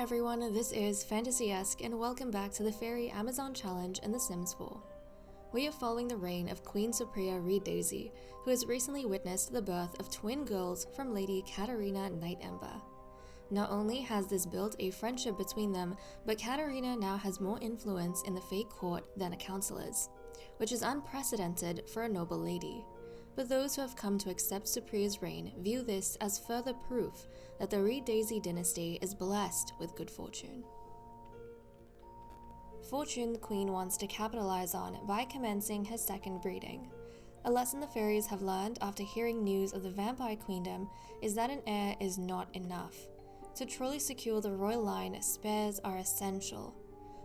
everyone, this is Fantasy-esque and welcome back to the Fairy Amazon Challenge in The Sims 4. We are following the reign of Queen Supria Reed Daisy, who has recently witnessed the birth of twin girls from Lady Katarina Night Ember. Not only has this built a friendship between them, but Katarina now has more influence in the Fate Court than a council is, which is unprecedented for a noble lady. But those who have come to accept Supria's reign view this as further proof that the Reed Daisy dynasty is blessed with good fortune. Fortune the Queen wants to capitalize on by commencing her second breeding. A lesson the fairies have learned after hearing news of the vampire queendom is that an heir is not enough. To truly secure the royal line, spares are essential.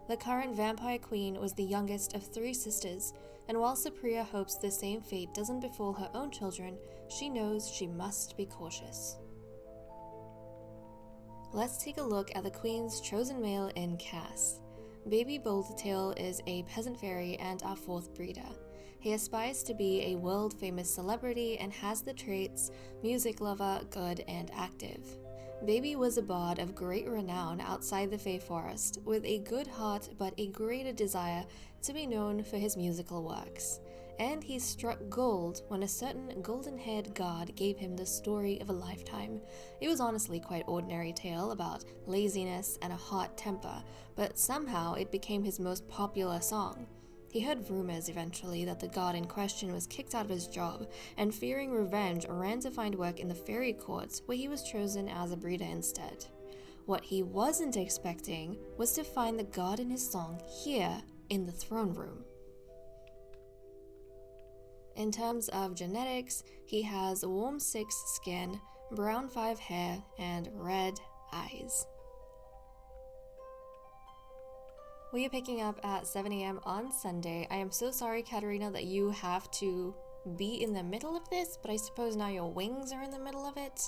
The current vampire queen was the youngest of 3 sisters, and while Supria hopes the same fate doesn't befall her own children, she knows she must be cautious. Let's take a look at the queen's chosen male in Cass. Baby Boldtail is a peasant fairy and our 4th breeder. He aspires to be a world-famous celebrity and has the traits music lover, good, and active. Baby was a bard of great renown outside the Fey Forest, with a good heart but a greater desire to be known for his musical works. And he struck gold when a certain golden-haired god gave him the story of a lifetime. It was honestly quite ordinary tale about laziness and a hot temper, but somehow it became his most popular song. He heard rumors eventually that the god in question was kicked out of his job, and fearing revenge ran to find work in the fairy courts, where he was chosen as a breeder instead. What he wasn't expecting was to find the god in his song here in the throne room. In terms of genetics, he has warm 6 skin, brown 5 hair, and red eyes. We are picking up at 7 AM on Sunday. I am so sorry, Katarina, that you have to be in the middle of this, but I suppose now your wings are in the middle of it.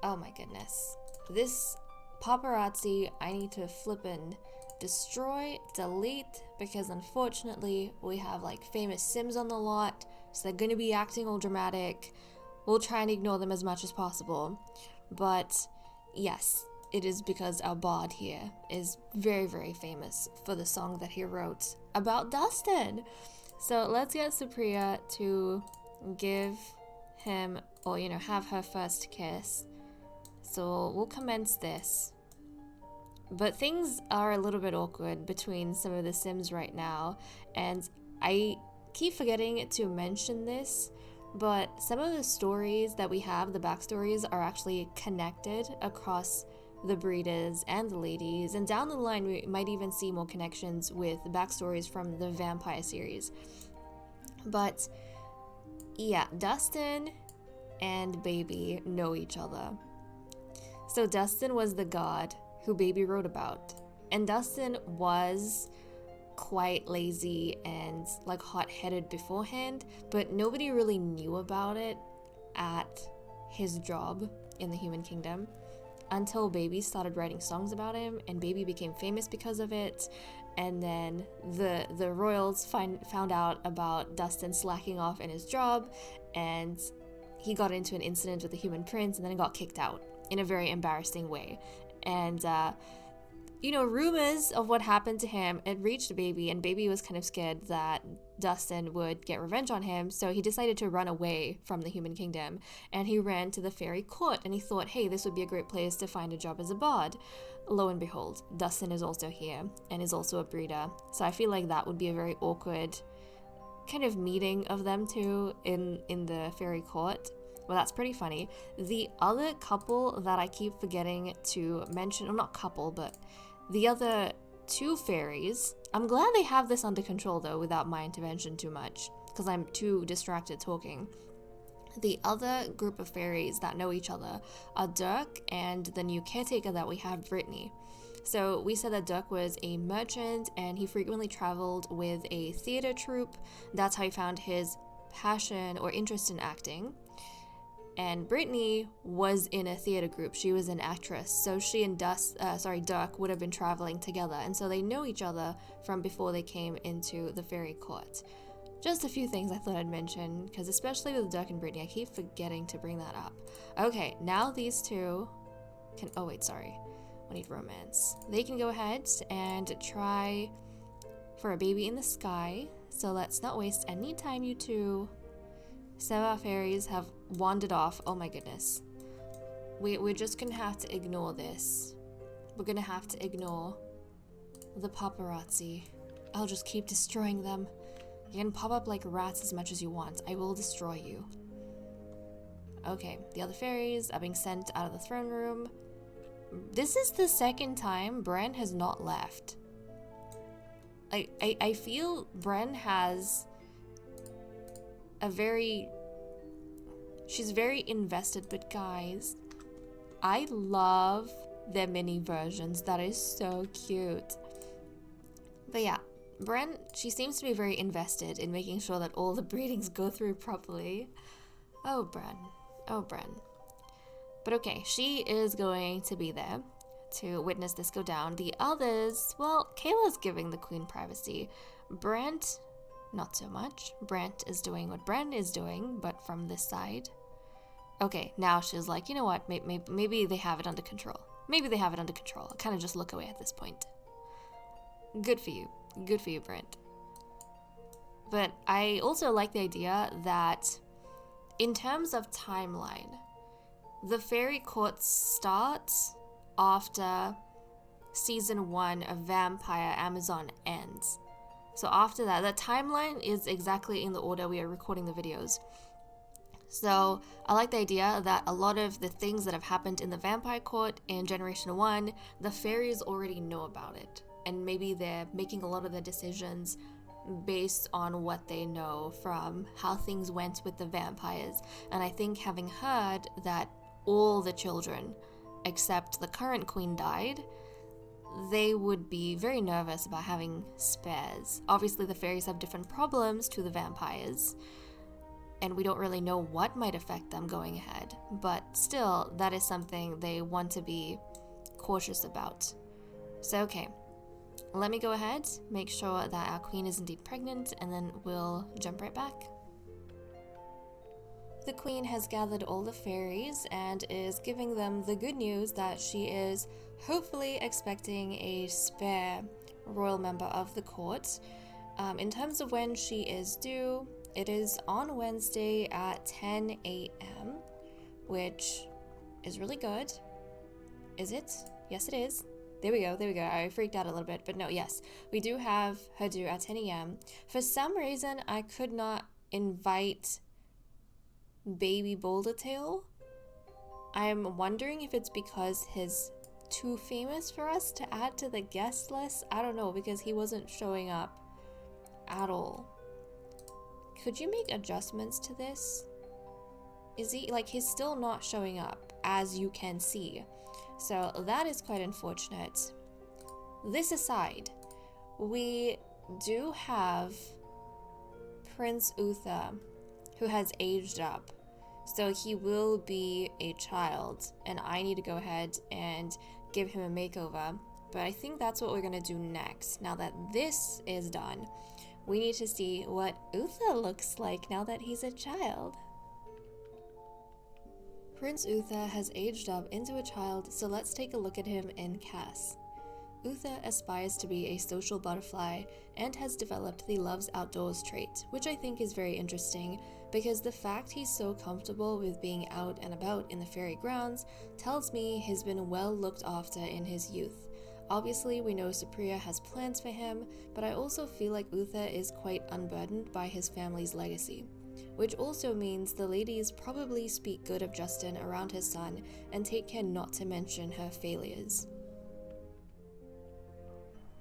Oh my goodness. This paparazzi, I need to flip and destroy, delete, because unfortunately we have like famous Sims on the lot, so they're gonna be acting all dramatic. We'll try and ignore them as much as possible. But yes, it is because our bard here is very, very famous for the song that he wrote about Dustin. So let's get Supria to give him, or have her first kiss. So we'll commence this. But things are a little bit awkward between some of the Sims right now, and I keep forgetting to mention this, but some of the stories that we have, the backstories, are actually connected across the breeders and the ladies, and down the line we might even see more connections with the backstories from the vampire series. But yeah, Dustin and Baby know each other. So Dustin was the god who Baby wrote about, and Dustin was quite lazy and like hot-headed beforehand, but nobody really knew about it at his job in the human kingdom until Baby started writing songs about him, and Baby became famous because of it. And then the royals found out about Dustin slacking off in his job, and he got into an incident with the human prince and then got kicked out in a very embarrassing way. And rumors of what happened to him, it reached Baby, and Baby was kind of scared that Dustin would get revenge on him, so he decided to run away from the human kingdom, and he ran to the fairy court, and he thought, hey, this would be a great place to find a job as a bard. Lo and behold, Dustin is also here, and is also a breeder, so I feel like that would be a very awkward kind of meeting of them two in the fairy court. Well, that's pretty funny. The other couple that I keep forgetting to mention, or not couple, but the other 2 fairies, I'm glad they have this under control though without my intervention too much, because I'm too distracted talking. The other group of fairies that know each other are Dirk and the new caretaker that we have, Brittany. So we said that Dirk was a merchant and he frequently traveled with a theater troupe. That's how he found his passion or interest in acting. And Brittany was in a theater group. She was an actress, so she and Dirk would have been traveling together, and so they know each other from before they came into the fairy court. Just a few things I thought I'd mention, because especially with Dirk and Brittany, I keep forgetting to bring that up. Okay, now these two can... Oh wait, sorry. We need romance. They can go ahead and try for a baby in the sky. So let's not waste any time, you two. Some of our fairies have wandered off. Oh my goodness. We're just gonna have to ignore this. We're gonna have to ignore the paparazzi. I'll just keep destroying them. You can pop up like rats as much as you want. I will destroy you. Okay, the other fairies are being sent out of the throne room. This is the second time Bren has not left. I feel Bren has a very... She's very invested, but guys, I love their mini versions. That is so cute. But yeah, Bren, she seems to be very invested in making sure that all the breedings go through properly. Oh, Bren. Oh, Bren. But okay, she is going to be there to witness this go down. The others, well, Kayla's giving the queen privacy. Brent, not so much. Brent is doing what Bren is doing, but from this side. Okay, now she's like, you know what, maybe they have it under control. Maybe they have it under control. I'll kind of just look away at this point. Good for you. Good for you, Brent. But I also like the idea that in terms of timeline, the fairy court starts after season 1 of Vampire Amazon ends. So after that, the timeline is exactly in the order we are recording the videos. So I like the idea that a lot of the things that have happened in the Vampire Court in Generation 1, the fairies already know about it. And maybe they're making a lot of the decisions based on what they know from how things went with the vampires. And I think having heard that all the children except the current queen died, they would be very nervous about having spares. Obviously the fairies have different problems to the vampires, and we don't really know what might affect them going ahead, but still, that is something they want to be cautious about. So okay, let me go ahead, make sure that our queen is indeed pregnant, and then we'll jump right back. The queen has gathered all the fairies and is giving them the good news that she is hopefully expecting a spare royal member of the court. In terms of when she is due, it is on Wednesday at 10 a.m., which is really good. Is it? Yes, it is. There we go. I freaked out a little bit, but no, yes. We do have her due at 10 a.m. For some reason, I could not invite Baby Bouldertail. I'm wondering if it's because he's too famous for us to add to the guest list. I don't know, because he wasn't showing up at all. Could you make adjustments to this? Is he, like, he's still not showing up, as you can see. So that is quite unfortunate. This aside, we do have Prince Uther, who has aged up. So he will be a child, and I need to go ahead and give him a makeover. But I think that's what we're gonna do next. Now that this is done, we need to see what Uther looks like now that he's a child. Prince Uther has aged up into a child, so let's take a look at him in Cass. Uther aspires to be a social butterfly and has developed the loves outdoors trait, which I think is very interesting because the fact he's so comfortable with being out and about in the fairy grounds tells me he's been well looked after in his youth. Obviously, we know Supria has plans for him, but I also feel like Uther is quite unburdened by his family's legacy, which also means the ladies probably speak good of Justin around his son and take care not to mention her failures.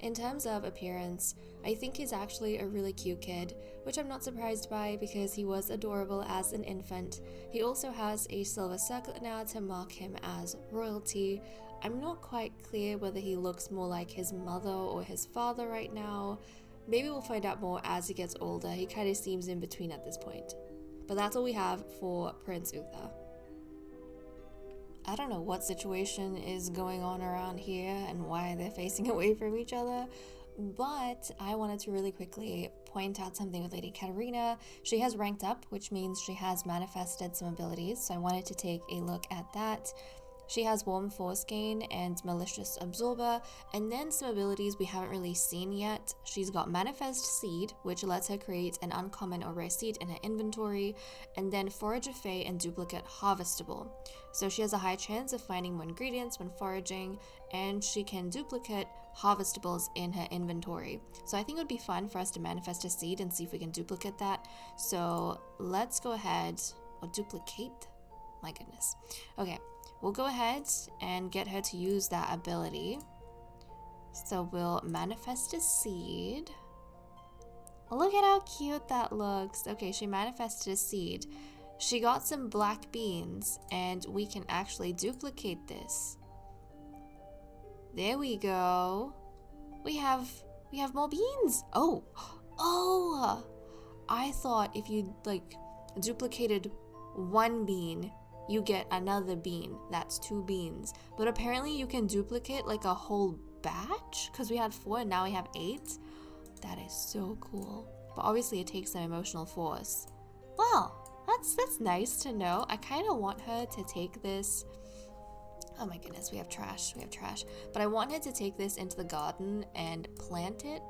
In terms of appearance, I think he's actually a really cute kid, which I'm not surprised by because he was adorable as an infant. He also has a silver circlet now to mark him as royalty. I'm not quite clear whether he looks more like his mother or his father right now. Maybe we'll find out more as he gets older. He kind of seems in between at this point. But that's all we have for Prince Uther. I don't know what situation is going on around here and why they're facing away from each other, but I wanted to really quickly point out something with Lady Katarina. She has ranked up, which means she has manifested some abilities, so I wanted to take a look at that. She has Warm Force Gain and Malicious Absorber, and then some abilities we haven't really seen yet. She's got Manifest Seed, which lets her create an uncommon or rare seed in her inventory, and then Forage of Fey and Duplicate Harvestable. So she has a high chance of finding more ingredients when foraging, and she can duplicate harvestables in her inventory. So I think it would be fun for us to manifest a seed and see if we can duplicate that. So let's go ahead, or duplicate? My goodness. Okay, we'll go ahead and get her to use that ability. So we'll manifest a seed. Look at how cute that looks. Okay, she manifested a seed. She got some black beans, and we can actually duplicate this. There we go. We have more beans. Oh, I thought if you like duplicated one bean, you get another bean. That's 2 beans. But apparently you can duplicate like a whole batch, because we had 4 and now we have 8. That is so cool. But obviously it takes some emotional force. Wow, that's nice to know. I kind of want her to take this. Oh my goodness, we have trash. But I want her to take this into the garden and plant it.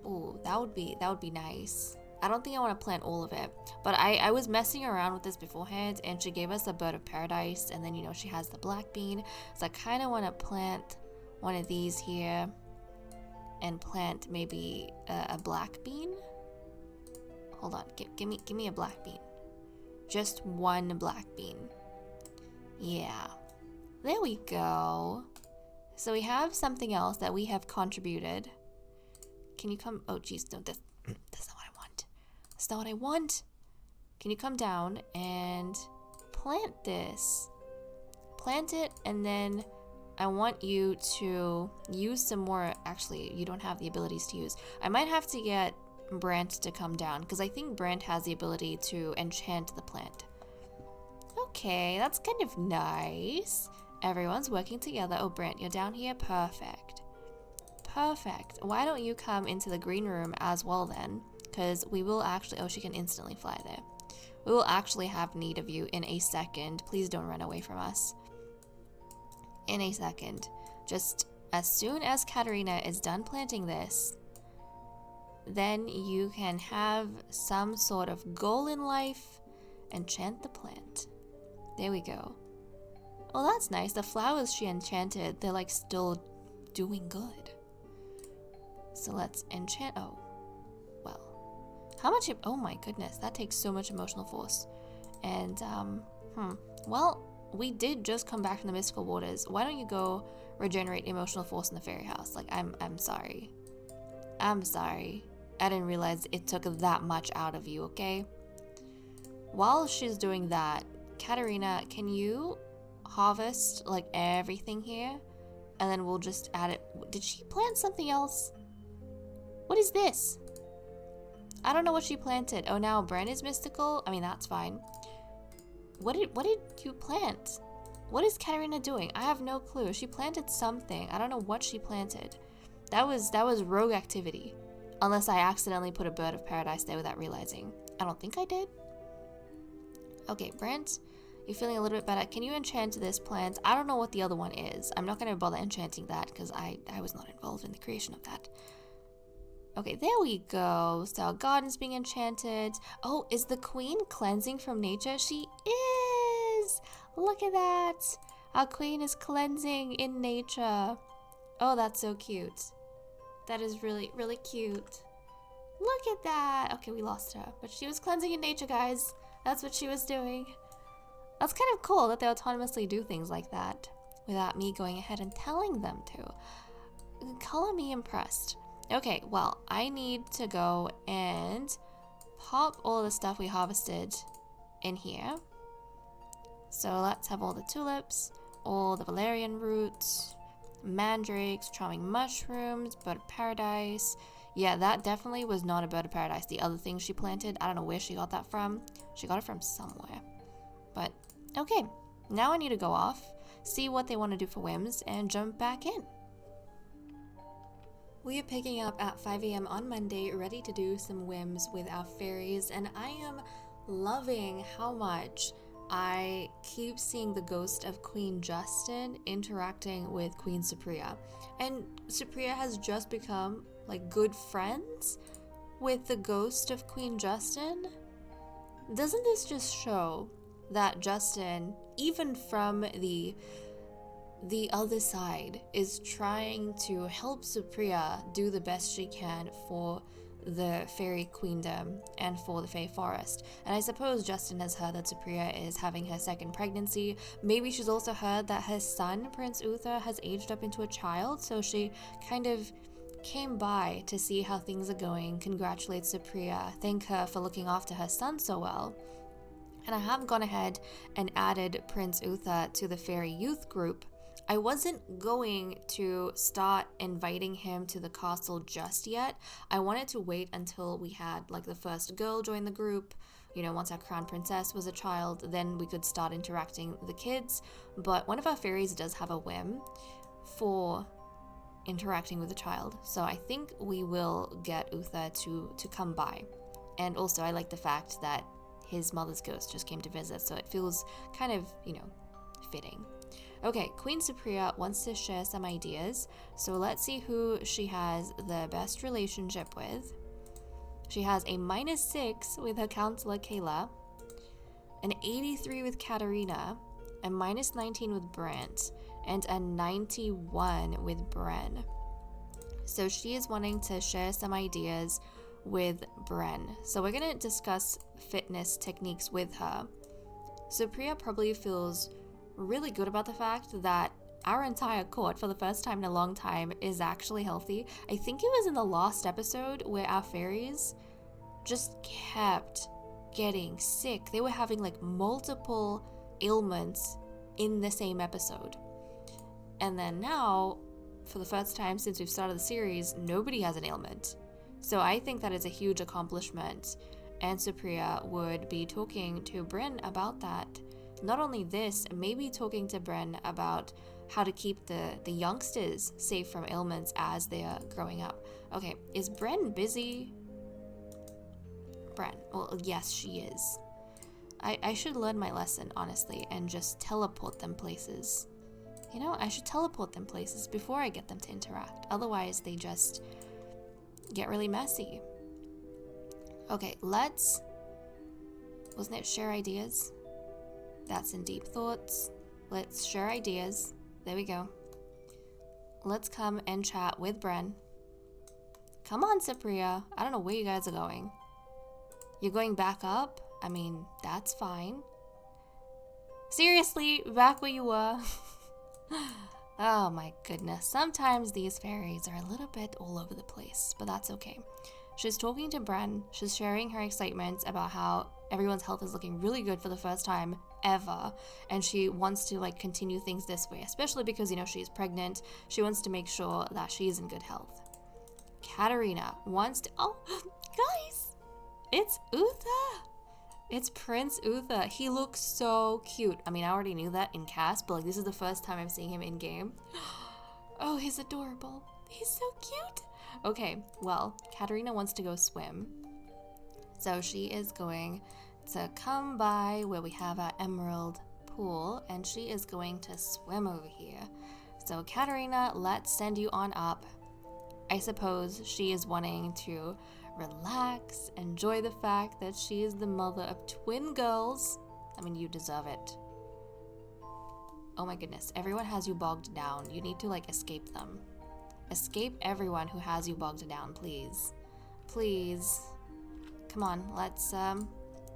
Oh, that would be nice. I don't think I want to plant all of it, but I was messing around with this beforehand, and she gave us a bird of paradise, and then, you know, she has the black bean, so I kind of want to plant one of these here and plant maybe a black bean. Hold on, give me a black bean. Just one black bean. Yeah, there we go. So we have something else that we have contributed. Can you come? Oh geez, no, that's not what I want. That's not what I want. Can you come down and plant this? Plant it, and then I want you to use some more. Actually, you don't have the abilities to use. I might have to get Brent to come down, because I think Brent has the ability to enchant the plant. Okay, that's kind of nice. Everyone's working together. Oh, Brent, you're down here? Perfect. Perfect. Why don't you come into the green room as well then? Because we will actually... Oh, she can instantly fly there. We will actually have need of you in a second. Please don't run away from us. In a second. Just as soon as Katarina is done planting this, then you can have some sort of goal in life. Enchant the plant. There we go. Oh, that's nice. The flowers she enchanted, they're like still doing good. So let's enchant. Oh, well. How much? Oh my goodness, that takes so much emotional force. And, well, we did just come back from the mystical waters. Why don't you go regenerate emotional force in the fairy house? Like, I'm sorry. I'm sorry. I didn't realize it took that much out of you, okay? While she's doing that, Katarina, can you harvest like everything here? And then we'll just add it. Did she plant something else? What is this? I don't know what she planted. Oh, now Bren is mystical? I mean, that's fine. What did you plant? What is Katarina doing? I have no clue. She planted something. I don't know what she planted. That was rogue activity. Unless I accidentally put a bird of paradise there without realizing. I don't think I did. Okay, Brent, you're feeling a little bit better. Can you enchant this plant? I don't know what the other one is. I'm not going to bother enchanting that because I was not involved in the creation of that. Okay, there we go. So our garden's being enchanted. Oh, is the queen cleansing from nature? She is! Look at that. Our queen is cleansing in nature. Oh, that's so cute. That is really, really cute. Look at that. Okay, we lost her. But she was cleansing in nature, guys. That's what she was doing. That's kind of cool that they autonomously do things like that without me going ahead and telling them to. Color me impressed. Okay, well, I need to go and pop all the stuff we harvested in here. So let's have all the tulips, all the valerian roots, mandrakes, charming mushrooms, bird of paradise. Yeah, that definitely was not a bird of paradise. The other thing she planted, I don't know where she got that from. She got it from somewhere. But, okay. Now I need to go off, see what they want to do for whims, and jump back in. We are picking up at 5 a.m. on Monday, ready to do some whims with our fairies, and I am loving how much I keep seeing the ghost of Queen Justin interacting with Queen Supria. And Supria has just become like good friends with the ghost of Queen Justin. Doesn't this just show that Justin, even from the other side, is trying to help Supria do the best she can for the fairy queendom and for the Fae Forest? And I suppose Justin has heard that Supria is having her second pregnancy. Maybe she's also heard that her son, Prince Uther, has aged up into a child, so she kind of came by to see how things are going, congratulate Supria, thank her for looking after her son so well. And I have gone ahead and added Prince Uther to the fairy youth group. I wasn't going to start inviting him to the castle just yet. I wanted to wait until we had like the first girl join the group. You know, once our crown princess was a child, then we could start interacting with the kids. But one of our fairies does have a whim for interacting with the child, so I think we will get Uther to come by. And also I like the fact that his mother's ghost just came to visit, so it feels kind of, you know, fitting. Okay, Queen Supria wants to share some ideas, so let's see who she has the best relationship with. She has a -6 with her counselor Kayla, an 83 with Katarina, a -19 with Brent, and a 91 with Bren. So she is wanting to share some ideas with Bren. So we're going to discuss fitness techniques with her. Supria probably feels really good about the fact that our entire court, for the first time in a long time, is actually healthy. I think it was in the last episode where our fairies just kept getting sick. They were having like multiple ailments in the same episode. And then now, for the first time since we've started the series, nobody has an ailment. So I think that is a huge accomplishment, and Supria would be talking to Bren about that. Not only this, maybe talking to Bren about how to keep the youngsters safe from ailments as they are growing up. Okay, is Bren busy? Bren, well, yes, she is. I should learn my lesson, honestly, and just teleport them places. You know, I should teleport them places before I get them to interact. Otherwise, they just get really messy. Okay, wasn't it share ideas? That's in deep thoughts. Let's share ideas. There we go. Let's come and chat with Bren. Come on, Supria. I don't know where you guys are going. You're going back up? I mean, that's fine. Seriously, back where you were. Oh my goodness. Sometimes these fairies are a little bit all over the place, but that's okay. She's talking to Bren. She's sharing her excitement about how everyone's health is looking really good for the first time ever, and she wants to like continue things this way, especially because, you know, she's pregnant. She wants to make sure that she's in good health. Katarina wants to, oh guys, it's Uther. It's Prince Uther. He looks so cute. I mean, I already knew that in cast, but like this is the first time I'm seeing him in game. Oh, he's adorable. He's so cute. Okay, well, Katarina wants to go swim. So she is going to come by where we have our emerald pool, and she is going to swim over here. So Katarina, let's send you on up. I suppose she is wanting to relax, enjoy the fact that she is the mother of twin girls. I mean, you deserve it. Oh my goodness, everyone has you bogged down. You need to like escape them. Escape everyone who has you bogged down, please. Please. Come on, let's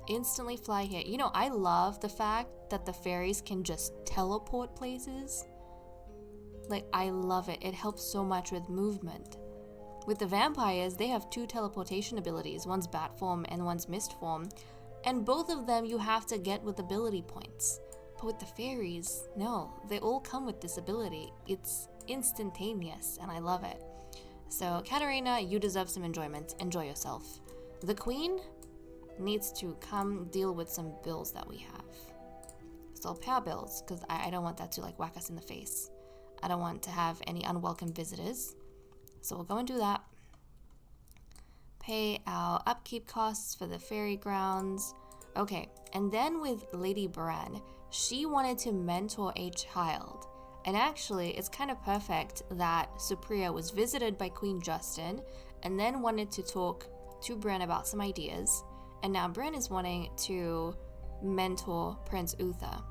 instantly fly here. You know, I love the fact that the fairies can just teleport places. Like, I love it. It helps so much with movement. With the vampires, they have 2 teleportation abilities. One's bat form and one's mist form. And both of them you have to get with ability points. But with the fairies, no. They all come with this ability. It's instantaneous, and I love it. So, Katarina, you deserve some enjoyment. Enjoy yourself. The queen needs to come deal with some bills that we have. So I'll pay our bills, because I don't want that to like whack us in the face. I don't want to have any unwelcome visitors. So we'll go and do that. Pay our upkeep costs for the fairy grounds. Okay, And then with Lady Bren, she wanted to mentor a child. And actually, it's kind of perfect that Supria was visited by Queen Justin and then wanted to talk to Bren about some ideas. And now Bren is wanting to mentor Prince Uther.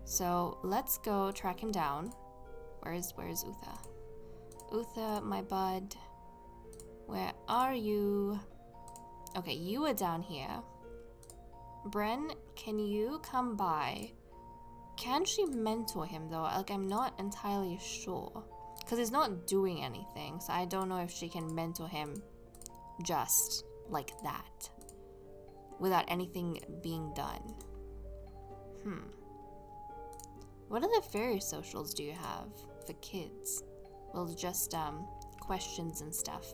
So let's go track him down. Where's Uther? Uther, my bud. Where are you? Okay, you are down here. Bren, can you come by? Can she mentor him though? Like, I'm not entirely sure. Because he's not doing anything, so I don't know if she can mentor him just like that. Without anything being done. What other fairy socials do you have for kids? Well, just questions and stuff.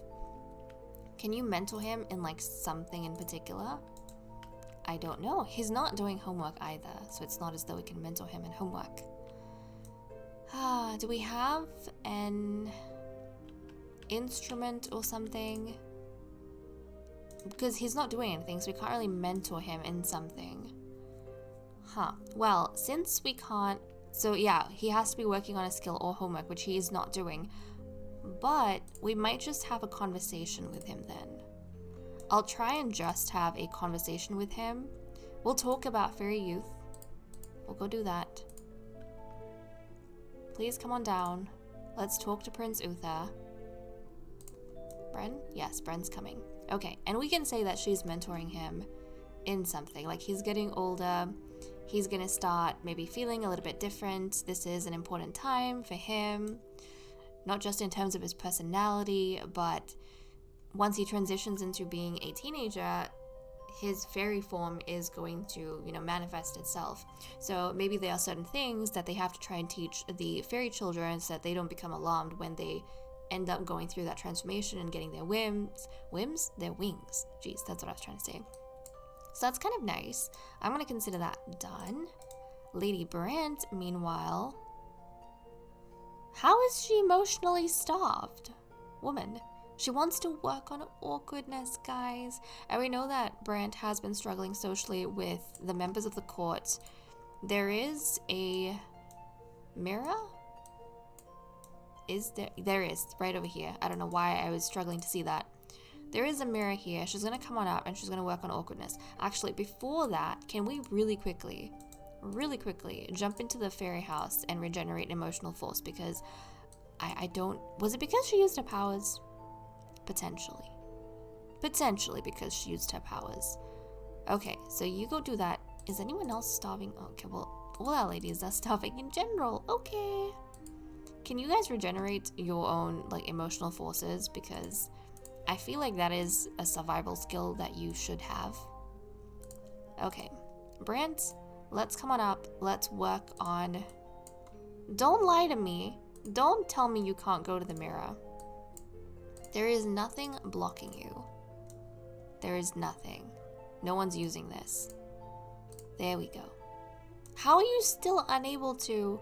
Can you mentor him in like something in particular? I don't know. He's not doing homework either, so it's not as though we can mentor him in homework. Do we have an instrument or something? Because he's not doing anything, so we can't really mentor him in something. Well, since we can't... So yeah, he has to be working on a skill or homework, which he is not doing. But we might just have a conversation with him then. I'll try and just have a conversation with him. We'll talk about fairy youth. We'll go do that. Please come on down. Let's talk to Prince Uther. Bren? Yes, Bren's coming. Okay, and we can say that she's mentoring him in something. Like, he's getting older. He's gonna start maybe feeling a little bit different. This is an important time for him. Not just in terms of his personality, but once he transitions into being a teenager, his fairy form is going to, manifest itself. So maybe there are certain things that they have to try and teach the fairy children so that they don't become alarmed when they end up going through that transformation and getting their whims? Their wings. Jeez, that's what I was trying to say. So that's kind of nice. I'm going to consider that done. Lady Brand, meanwhile, how is she emotionally starved? Woman. She wants to work on awkwardness, guys. And we know that Brand has been struggling socially with the members of the court. There is a mirror? Is there? There is, right over here. I don't know why I was struggling to see that. There is a mirror here. She's going to come on up and she's going to work on awkwardness. Actually, before that, can we really quickly jump into the fairy house and regenerate emotional force? Because I don't... Was it because she used her powers? Potentially. Potentially because she used her powers. Okay, so you go do that. Is anyone else starving? Okay, well, all our ladies are starving in general. Okay. Can you guys regenerate your own, emotional forces? Because I feel like that is a survival skill that you should have. Okay. Brant, let's come on up. Let's work on... Don't lie to me. Don't tell me you can't go to the mirror. There is nothing blocking you. There is nothing. No one's using this. There we go. How are you still unable to...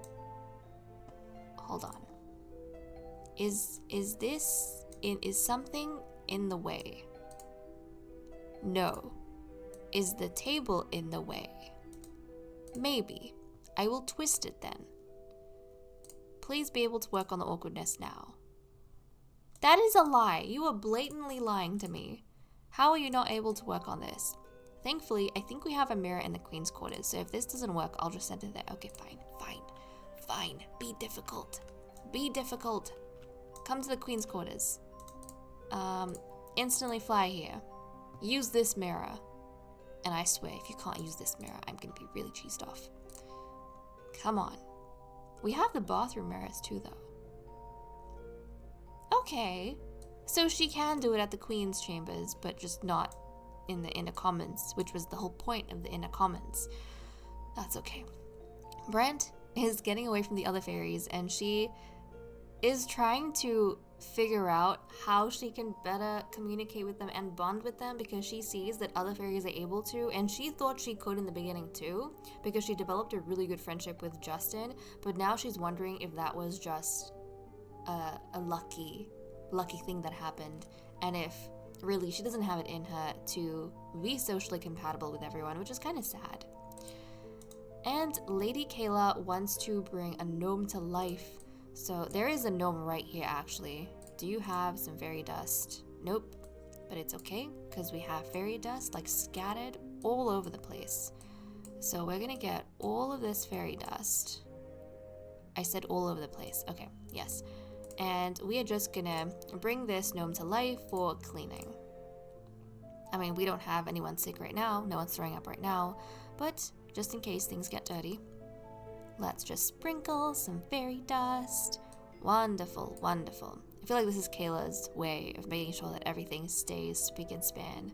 Hold on. Is something in the way? No. Is the table in the way? Maybe. I will twist it then. Please be able to work on the awkwardness now. That is a lie. You are blatantly lying to me. How are you not able to work on this? Thankfully, I think we have a mirror in the Queen's quarters, so if this doesn't work, I'll just send it there. Okay, fine. Be difficult. Be difficult. Come to the Queen's quarters. Instantly fly here. Use this mirror. And I swear, if you can't use this mirror, I'm gonna be really cheesed off. Come on. We have the bathroom mirrors too, though. Okay. So she can do it at the Queen's chambers, but just not in the Inner Commons, which was the whole point of the Inner Commons. That's okay. Brent is getting away from the other fairies, and she is trying to figure out how she can better communicate with them and bond with them, because she sees that other fairies are able to, and she thought she could in the beginning too, because she developed a really good friendship with Justin, but now she's wondering if that was just a lucky thing that happened, and if really, she doesn't have it in her to be socially compatible with everyone, which is kind of sad. And Lady Kayla wants to bring a gnome to life. So there is a gnome right here, actually. Do you have some fairy dust? Nope. But it's okay, because we have fairy dust, like, scattered all over the place. So we're gonna get all of this fairy dust. I said all over the place. Okay, yes. And we are just gonna bring this gnome to life for cleaning. I mean, we don't have anyone sick right now. No one's throwing up right now. But just in case things get dirty, let's just sprinkle some fairy dust. Wonderful, wonderful. I feel like this is Kayla's way of making sure that everything stays spick and span.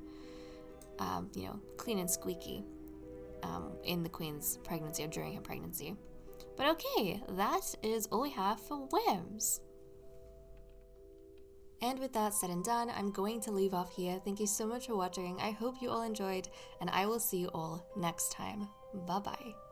You know, clean and squeaky in the queen's pregnancy or during her pregnancy. But okay, that is all we have for whims. And with that said and done, I'm going to leave off here. Thank you so much for watching. I hope you all enjoyed, and I will see you all next time. Bye-bye.